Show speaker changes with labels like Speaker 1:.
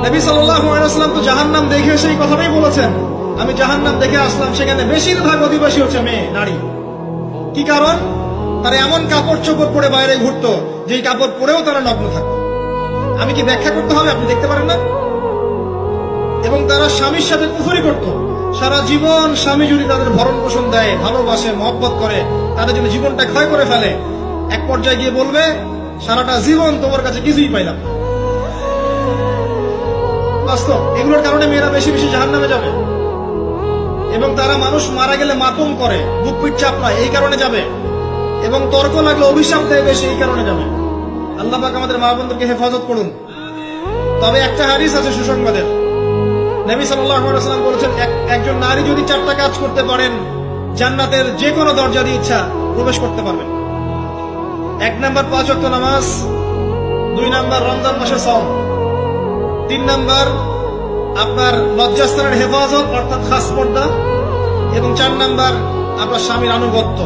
Speaker 1: নবী সাল্লাল্লাহু আলাইহি ওয়াসাল্লাম তো জাহান্নাম দেখে সেই কথাটাই বলেছেন, আমি জাহান্নাম দেখে আসলাম, সেখানে বেশিরভাগ অধিবাসী হচ্ছে মেয়ে, নারী। কি কারণ? তারা এমন কাপড় চোপড় পরে বাইরে ঘুরতো, যেই কাপড় পরেও তারা নগ্ন থাকতো। আমি কি ব্যাখ্যা করতে হবে? আপনি দেখতে পারেন না? এবং তারা স্বামীর সাথে কুফরি করত। সারা জীবন স্বামী যদি তাদের ভরণ পোষণ দেয়, ভালোবাসে, মহব্বত করে, তাদের জন্য জীবনটা ক্ষয় করে ফেলে, এক পর্যায়ে গিয়ে বলবে সারাটা জীবন তোমার কাছে কিছুই পাইলাম না। বাস্তব। এগুলোর কারণে মেয়েরা বেশি বেশি জাহান্নামে যাবে। এবং তারা মানুষ মারা গেলে মাতম করে, বুক পিঠ চাপড়ায়, এই কারণে যাবে। এবং তর্ক লাগলে অভিশাপ দেয় বেশি, এই কারণে যাবে। আল্লাহ পাক আমাদের মা বোনদেরকে হেফাজত করুন। তবে একটা হাদিস আছে সুসংবাদের। নবী সাল্লাল্লাহু আলাইহি ওয়াসাল্লাম বলেছেন, একজন নারী যদি 4টা কাজ করতে পারেন, জান্নাতের যে কোনো দরজা দিয়ে ইচ্ছা প্রবেশ করতে পারবেন। 1 নাম্বার 5 ওয়াক্ত নামাজ, 2 নাম্বার রমজান মাসে সওম, 3 নাম্বার আপনার লজ্জাস্থানের হেফাজত অর্থাৎ খাস পর্দা, এবং 4 নাম্বার আপনার স্বামীর আনুগত্য।